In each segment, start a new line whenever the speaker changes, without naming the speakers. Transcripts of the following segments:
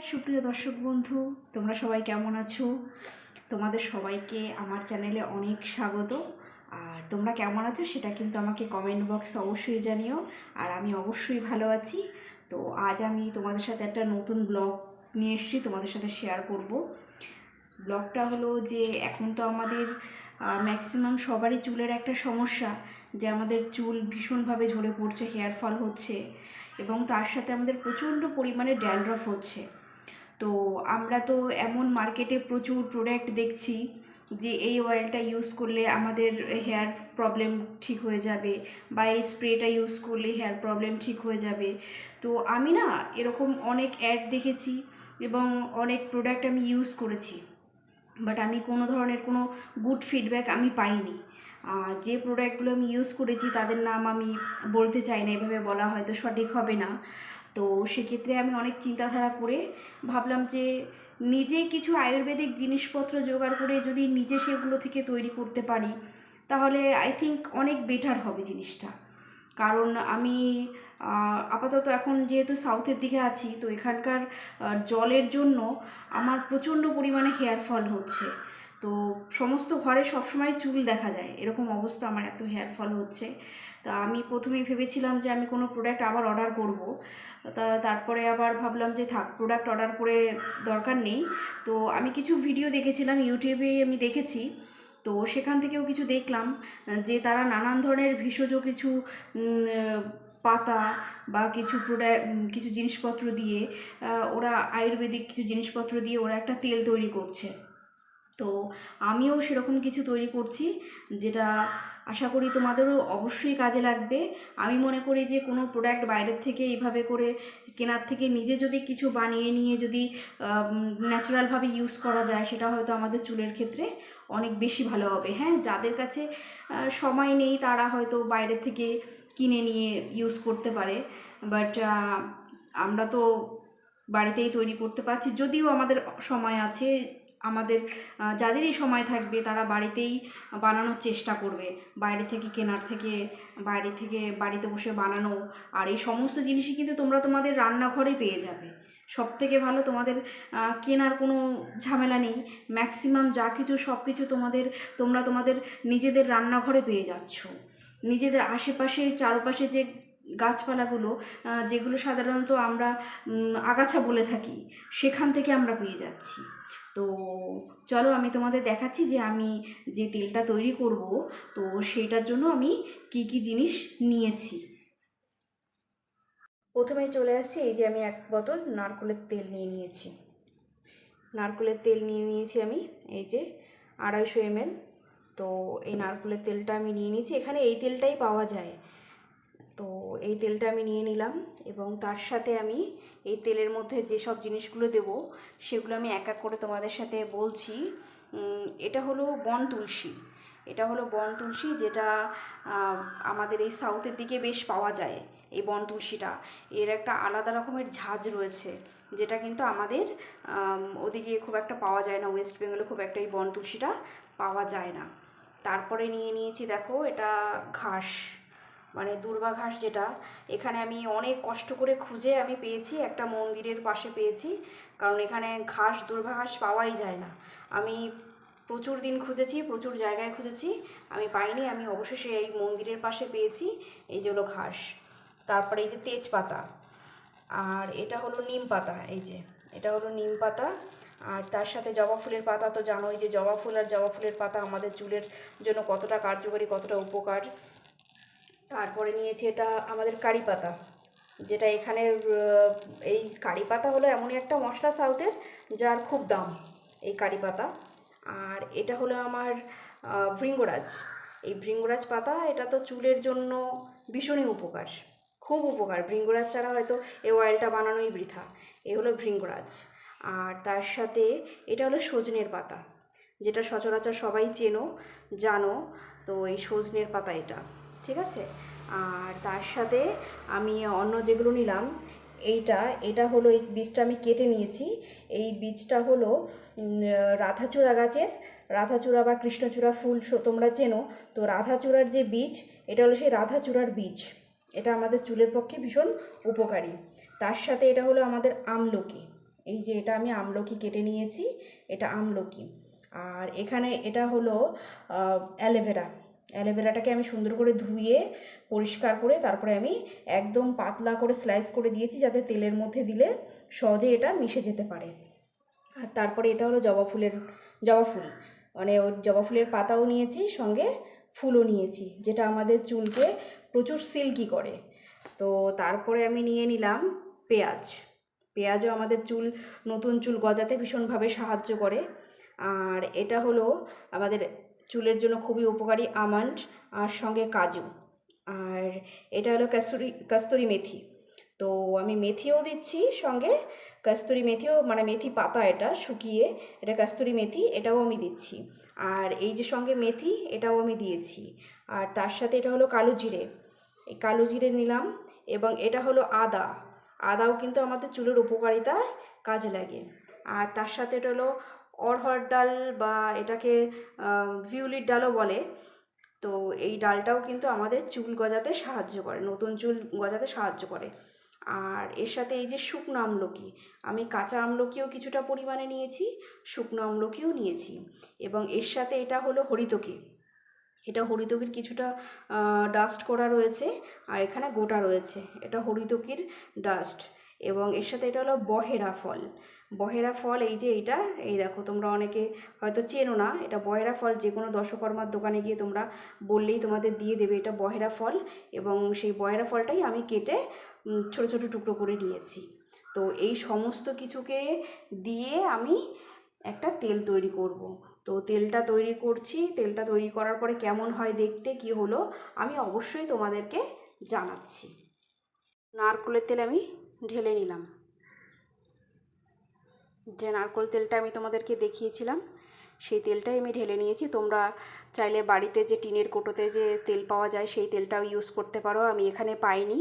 সুপ্রিয় দর্শক বন্ধু, তোমরা সবাই কেমন আছো? তোমাদের সবাইকে আমার চ্যানেলে অনেক স্বাগত। আর তোমরা কেমন আছো সেটা কিন্তু আমাকে কমেন্ট বক্সে অবশ্যই জানিও। আর আমি অবশ্যই ভালো আছি। তো আজ আমি তোমাদের সাথে একটা নতুন ব্লগ নিয়ে এসেছি, তোমাদের সাথে শেয়ার করব। ব্লগটা হলো যে এখন তো আমাদের ম্যাক্সিমাম সবারই চুলের একটা সমস্যা, যে আমাদের চুল ভীষণভাবে ঝরে পড়ছে, হেয়ার ফল হচ্ছে এবং তার সাথে আমাদের প্রচণ্ড পরিমাণে ড্যান্ড্রফ হচ্ছে। তো আমরা তো এমন মার্কেটে প্রচুর প্রোডাক্ট দেখছি যে এই অয়েলটা ইউজ করলে আমাদের হেয়ার প্রবলেম ঠিক হয়ে যাবে, বা এই স্প্রেটা ইউজ করলে হেয়ার প্রবলেম ঠিক হয়ে যাবে। তো আমি না এরকম অনেক অ্যাড দেখেছি এবং অনেক প্রোডাক্ট আমি ইউজ করেছি, বাট আমি কোনো ধরনের কোনো গুড ফিডব্যাক আমি পাইনি। যে প্রোডাক্টগুলো আমি ইউজ করেছি তাদের নাম আমি বলতে চাই না, এভাবে বলা হয়তো সঠিক হবে না। তো সেক্ষেত্রে আমি অনেক চিন্তাধারা করে ভাবলাম যে নিজে কিছু আয়ুর্বেদিক জিনিসপত্র জোগাড় করে যদি নিজে সেগুলো থেকে তৈরি করতে পারি, তাহলে আই থিঙ্ক অনেক বেটার হবে জিনিসটা। কারণ আমি আপাতত এখন যেহেতু সাউথের দিকে আছি, তো এখানকার জলের জন্য আমার প্রচণ্ড পরিমাণে হেয়ার ফল হচ্ছে। তো সমস্ত ঘরে সবসময় চুল দেখা যায়, এরকম অবস্থা, আমার এত হেয়ার ফল হচ্ছে। তা আমি প্রথমেই ভেবেছিলাম যে আমি কোনো প্রোডাক্ট আবার অর্ডার করব। তারপরে আবার ভাবলাম যে থাক, প্রোডাক্ট অর্ডার করে দরকার নেই। তো আমি কিছু ভিডিও দেখেছিলাম, ইউটিউবে আমি দেখেছি। তো সেখান থেকেও কিছু দেখলাম যে তারা নানান ধরনের ভেষজ কিছু পাতা বা কিছু কিছু জিনিসপত্র দিয়ে ওরা আয়ুর্বেদিক কিছু জিনিসপত্র দিয়ে ওরা একটা তেল তৈরি করছে। তো আমিও সেরকম কিছু তৈরি করছি, যেটা আশা করি তোমাদেরও অবশ্যই কাজে লাগবে। আমি মনে করি যে কোনো প্রোডাক্ট বাইরের থেকে এইভাবে করে কেনার থেকে নিজে যদি কিছু বানিয়ে নিয়ে যদি ন্যাচারালভাবে ইউজ করা যায়, সেটা হয়তো আমাদের চুলের ক্ষেত্রে অনেক বেশি ভালো হবে। হ্যাঁ, যাদের কাছে সময় নেই তারা হয়তো বাইরে থেকে কিনে নিয়ে ইউজ করতে পারে, বাট আমরা তো বাড়িতেই তৈরি করতে পারছি। যদিও আমাদের সময় আছে, আমাদের যাদেরই সময় থাকবে তারা বাড়িতেই বানানোর চেষ্টা করবে, বাইরে থেকে কেনার থেকে, বাড়িতে বসে বানানো। আর এই সমস্ত জিনিসই কিন্তু তোমরা তোমাদের রান্নাঘরে পেয়ে যাবে। সব থেকে ভালো, তোমাদের কেনার কোনো ঝামেলা নেই। ম্যাক্সিমাম যা কিছু সব কিছু তোমরা তোমাদের নিজেদের রান্নাঘরে পেয়ে যাচ্ছ। নিজেদের আশেপাশের চারপাশে যে গাছপালাগুলো, যেগুলো সাধারণত আমরা আগাছা বলে থাকি, সেখান থেকে আমরা পেয়ে যাচ্ছি। তো চলো আমি তোমাদের দেখাচ্ছি যে আমি যে তেলটা তৈরি করব, তো সেইটার জন্য আমি কি কি জিনিস নিয়েছি। প্রথমে চলে আসছি, এই যে আমি 1 বোতল নারকেলের তেল নিয়ে নিয়েছি। নারকেলের তেল নিয়ে নিয়েছি আমি, এই যে 250 ml। তো এই নারকেলের তেলটা আমি নিয়ে নিয়েছি, এখানে এই তেলটাই পাওয়া যায়। তো এই তেলটা আমি নিয়ে নিলাম এবং তার সাথে আমি এই তেলের মধ্যে যেসব জিনিসগুলো দেব সেগুলো আমি এক এক করে তোমাদের সাথে বলছি। এটা হলো বন তুলসী। এটা হলো বন তুলসী, যেটা আমাদের এই সাউথের দিকে বেশ পাওয়া যায়। এই বন তুলসীটা, এর একটা আলাদা রকমের ঝাঁজ রয়েছে, যেটা কিন্তু আমাদের ওদিকে খুব একটা পাওয়া যায় না। ওয়েস্ট বেঙ্গলে খুব একটা এই বন তুলসীটা পাওয়া যায় না। তারপরে নিয়ে নিয়েছি, দেখো, এটা ঘাস, মানে দূর্বা ঘাস, যেটা এখানে আমি অনেক কষ্ট করে খুঁজে আমি পেয়েছি, একটা মন্দিরের পাশে পেয়েছি। কারণ এখানে দূর্বা ঘাস পাওয়াই যায় না। আমি প্রচুর দিন খুঁজেছি, প্রচুর জায়গায় খুঁজেছি, আমি পাইনি। আমি অবশেষে এই মন্দিরের পাশে পেয়েছি। এই যে হলো ঘাস। তারপরে এই যে তেজপাতা, আর এটা হলো নিম পাতা। এই যে এটা হলো নিম পাতা। আর তার সাথে জবা ফুলের পাতা, তো জানোই যে জবা ফুল আর জবা ফুলের পাতা আমাদের চুলের জন্য কতটা কার্যকরী, কতটা উপকার। তারপরে নিয়েছি এটা আমাদের কারি পাতা, যেটা এখানের এই কারি পাতা হলো এমনই একটা মশলা সাউথের, যার খুব দাম এই কারি পাতা। আর এটা হলো আমার ভৃঙ্গরাজ। এই ভৃঙ্গরাজ পাতা, এটা তো চুলের জন্য ভীষণই উপকার, খুব উপকার। ভৃঙ্গরাজ ছাড়া হয়তো এই অয়েলটা বানানোই বৃথা। এ হলো ভৃঙ্গরাজ। আর তার সাথে এটা হলো সজনের পাতা, যেটা সচরাচর সবাই জানো। তো এই সজনের পাতা এটা, ঠিক আছে। আর তার সাথে আমি অন্য যেগুলো নিলাম, এটা হলো, এই বীজটা আমি কেটে নিয়েছি। এই বীজটা হলো রাধাচূড়া গাছের, রাধাচূড়া বা কৃষ্ণচূড়া ফুল তোমরা চেনো। তো রাধাচূড়ার যে বীজ, এটা হলো সেই রাধাচূড়ার বীজ। এটা আমাদের চুলের পক্ষে ভীষণ উপকারী। তার সাথে এটা হলো আমাদের আমলকি। এই যে এটা আমি আমলকি কেটে নিয়েছি, এটা আমলকি। আর এখানে এটা হলো অ্যালোভেরা। অ্যালোভেরাটাকে আমি সুন্দর করে ধুয়ে পরিষ্কার করে তারপরে আমি একদম পাতলা করে স্লাইস করে দিয়েছি, যাতে তেলের মধ্যে দিলে সহজে এটা মিশে যেতে পারে। আর তারপরে এটা হলো জবা ফুল, মানে ওই জবা ফুলের পাতাও নিয়েছি, সঙ্গে ফুলও নিয়েছি, যেটা আমাদের চুলকে প্রচুর সিল্কি করে। তো তারপরে আমি নিয়ে নিলাম পেঁয়াজও আমাদের নতুন চুল গজাতে ভীষণভাবে সাহায্য করে। আর এটা হলো আমাদের চুলের জন্য খুবই উপকারী আমন্ড, আর সঙ্গে কাজু। আর এটা হলো কস্তুরি মেথি। তো আমি মেথিও দিচ্ছি সঙ্গে, কস্তুরি মেথিও, মানে মেথি পাতা এটা শুকিয়ে, এটা কস্তুরি মেথি, এটাও আমি দিচ্ছি। আর এই যে সঙ্গে মেথি, এটাও আমি দিয়েছি। আর তার সাথে এটা হলো কালো জিরে, এই কালো জিরে নিলাম। এবং এটা হলো আদাও কিন্তু আমাদের চুলের উপকারিতায় কাজে লাগে। আর তার সাথে এটা হলো অড়হর ডাল, বা এটাকে ভিউলির ডালও বলে। তো এই ডালটাও কিন্তু আমাদের চুল গজাতে সাহায্য করে, নতুন চুল গজাতে সাহায্য করে। আর এর সাথে এই যে শুকনো আমলকি, আমি কাঁচা আমলকিও কিছুটা পরিমাণে নিয়েছি, শুকনো আমলকিও নিয়েছি। এবং এর সাথে এটা হলো হরিতকি, এটা হরিতকির কিছুটা ডাস্ট করা রয়েছে, আর এখানে গোটা রয়েছে, এটা হরিতকির ডাস্ট। এবং এর সাথে এটা হলো বহেরা ফল, এই যে এইটা, এই দেখো, তোমরা অনেকে হয়তো চেনো না, এটা বহেরা ফল। যে কোনো দশকর্মার দোকানে গিয়ে তোমরা বললেই তোমাদের দিয়ে দেবে এটা বহেরা ফল। এবং সেই বহেরা ফলটাই আমি কেটে ছোট ছোট টুকরো করে নিয়েছি। তো এই সমস্ত কিছুকে দিয়ে আমি একটা তেল তৈরি করব। তো তেলটা তৈরি করছি, তেলটা তৈরি করার পরে কেমন হয় দেখতে, কি হলো, আমি অবশ্যই তোমাদেরকে জানাচ্ছি। নারকেলের তেল আমি ঢেলে নিলাম, যে নারকেল তেলটা আমি তোমাদেরকে দেখিয়েছিলাম সেই তেলটাই আমি ঢেলে নিয়েছি। তোমরা চাইলে বাড়িতে যে টিনের কোটোতে যে তেল পাওয়া যায় সেই তেলটাও ইউজ করতে পারো, আমি এখানে পাইনি,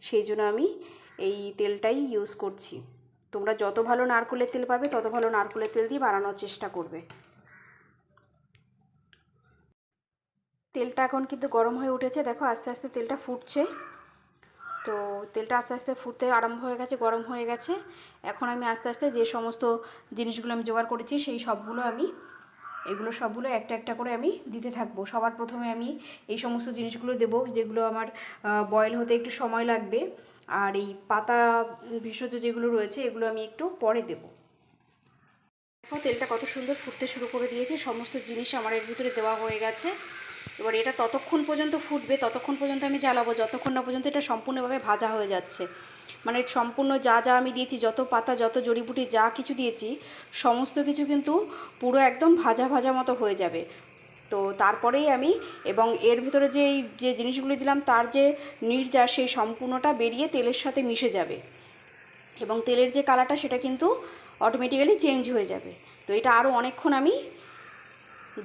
সেই জন্য আমি এই তেলটাই ইউজ করছি। তোমরা যত ভালো নারকেলের তেল পাবে তত ভালো নারকেলের তেল দিয়ে বানানোর চেষ্টা করবে। তেলটা এখন কিন্তু গরম হয়ে উঠেছে, দেখো আস্তে আস্তে তেলটা ফুটছে। তো তেলটা আস্তে আস্তে ফুটতে আরম্ভ হয়ে গেছে, গরম হয়ে গেছে। এখন আমি আস্তে আস্তে যে সমস্ত জিনিসগুলো আমি জোগাড় করেছি সেই সবগুলো একটা একটা করে আমি দিতে থাকবো। সবার প্রথমে আমি এই সমস্ত জিনিসগুলো দেবো, যেগুলো আমার বয়েল হতে একটু সময় লাগবে। আর এই পাতা ভেষজ যেগুলো রয়েছে এগুলো আমি একটু পরে দেবো। দেখো তেলটা কত সুন্দর ফুটতে শুরু করে দিয়েছে, সমস্ত জিনিস আমার এর ভিতরে দেওয়া হয়ে গেছে। এবার এটা ততক্ষণ পর্যন্ত ফুটবে, ততক্ষণ পর্যন্ত আমি জ্বালাবো যতক্ষণ না পর্যন্ত এটা সম্পূর্ণভাবে ভাজা হয়ে যাচ্ছে। মানে সম্পূর্ণ যা যা আমি দিয়েছি, যত পাতা, যত জড়িবুটি যা কিছু দিয়েছি, সমস্ত কিছু কিন্তু পুরো একদম ভাজা ভাজা মতো হয়ে যাবে। তো তারপরেই আমি, এবং এর ভিতরে যে জিনিসগুলি দিলাম তার যে নির্যাস, সেই সম্পূর্ণটা বেরিয়ে তেলের সাথে মিশে যাবে, এবং তেলের যে কালারটা সেটা কিন্তু অটোমেটিক্যালি চেঞ্জ হয়ে যাবে। তো এটা আরও অনেকক্ষণ আমি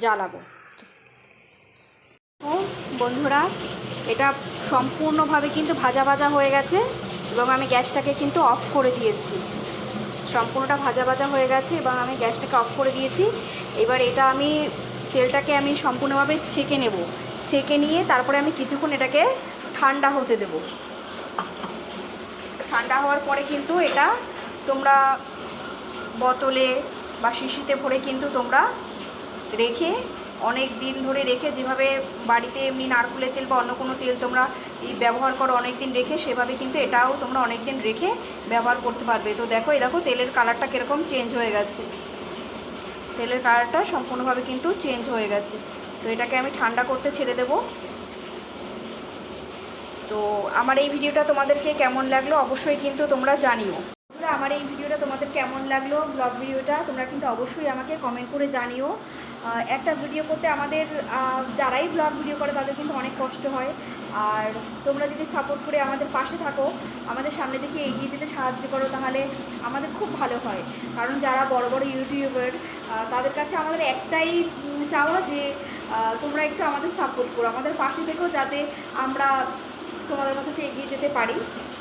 জ্বালাবো। তো বন্ধুরা, এটা সম্পূর্ণভাবে কিন্তু ভাজা ভাজা হয়ে গেছে, এবং আমি গ্যাসটাকে কিন্তু অফ করে দিয়েছি। সম্পূর্ণটা ভাজা ভাজা হয়ে গেছে এবং আমি গ্যাসটাকে অফ করে দিয়েছি। এবার এটা আমি তেলটাকে আমি সম্পূর্ণভাবে ছেঁকে নেব, ছেঁকে নিয়ে তারপরে আমি কিছুক্ষণ এটাকে ঠান্ডা হতে দেব। ঠান্ডা হওয়ার পরে কিন্তু এটা তোমরা বোতলে বা শিশিতে ভরে কিন্তু তোমরা রেখে, অনেক দিন ধরে রেখে, যেভাবে বাড়িতে এমনি নারকেলের তেল বা অন্য কোনো তেল তোমরা ব্যবহার করো অনেক দিন রেখে, সেভাবে কিন্তু এটাও তোমরা অনেক দিন রেখে ব্যবহার করতে পারবে। তো দেখো, এই দেখো তেলের কালারটা কীরকম চেঞ্জ হয়ে গেছে, তেলের কালারটা সম্পূর্ণভাবে কিন্তু চেঞ্জ হয়ে গেছে। তো এটাকে আমি ঠান্ডা করতে ছেড়ে দেব। তো আমার এই ভিডিওটা তোমাদেরকে কেমন লাগলো অবশ্যই কিন্তু তোমরা জানিও। আমার এই ভিডিওটা তোমাদের কেমন লাগলো, ব্লগ ভিডিওটা, তোমরা কিন্তু অবশ্যই আমাকে কমেন্ট করে জানিও। একটা ভিডিও করতে আমাদের যারাই ব্লগ ভিডিও করে তাদের কিন্তু অনেক কষ্ট হয়। আর তোমরা যদি সাপোর্ট করে আমাদের পাশে থাকো, আমাদের সামনে দিকে এগিয়ে যেতে সাহায্য করো, তাহলে আমাদের খুব ভালো হয়। কারণ যারা বড় বড় ইউটিউবার, তাদের কাছে আমাদের একটাই চাওয়া যে তোমরা একটু আমাদের সাপোর্ট করো, আমাদের পাশে থেকেও, যাতে আমরা তোমাদের মধ্যে এগিয়ে যেতে পারি।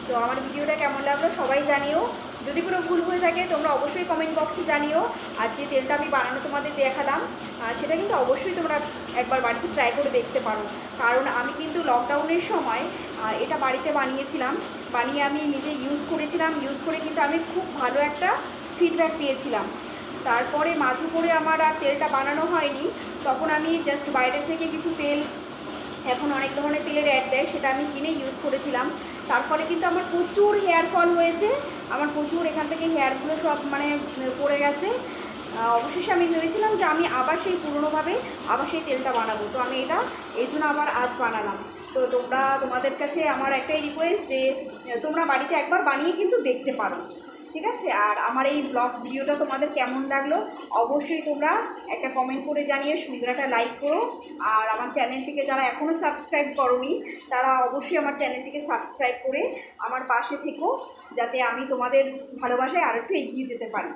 তো আমার ভিডিওটা কেমন লাগলো সবাই জানিও। যদি কোনো ভুল হয়ে থাকে তোমরা অবশ্যই কমেন্ট বক্সে জানিও। আর যে তেলটা আমি বানানো তোমাদের দেখালাম, সেটা কিন্তু অবশ্যই তোমরা একবার বাড়িতে ট্রাই করে দেখতে পারো। কারণ আমি কিন্তু লকডাউনের সময় এটা বাড়িতে বানিয়েছিলাম, বানিয়ে আমি নিজে ইউজ করেছিলাম। ইউজ করে কিন্তু আমি খুব ভালো একটা ফিডব্যাক পেয়েছিলাম। তারপরে মাঝে করে আমার আর তেলটা বানানো হয়নি, তখন আমি জাস্ট বাইরে থেকে কিছু তেল, এখন অনেক ধরনের তেলের অ্যাড দেয়, সেটা আমি কিনে ইউজ করেছিলাম। তার ফলে কিন্তু আমার প্রচুর হেয়ার ফল হয়েছে, আমার প্রচুর এখান থেকে হেয়ারগুলো সব মানে পড়ে গেছে। অবশেষে আমি ভেবেছিলাম যে আমি আবার সেই পুরনোভাবে আবার সেই তেলটা বানাবো, তো আমি এটা এই জন্য আবার আজ বানালাম। তো তোমাদের কাছে আমার একটাই রিকোয়েস্ট যে তোমরা বাড়িতে একবার বানিয়ে কিন্তু দেখতে পারো, ঠিক আছে? আর আমার এই ব্লগ ভিডিওটা তোমাদের কেমন লাগলো অবশ্যই তোমরা একটা কমেন্ট করে জানিয়ে ভিডিওটা লাইক করো। আর আমার চ্যানেলটিকে যারা এখনও সাবস্ক্রাইব করোনি তারা অবশ্যই আমার চ্যানেলটিকে সাবস্ক্রাইব করে আমার পাশে থেকো, যাতে আমি তোমাদের ভালোবাসায় আর একটু এগিয়ে যেতে পারি।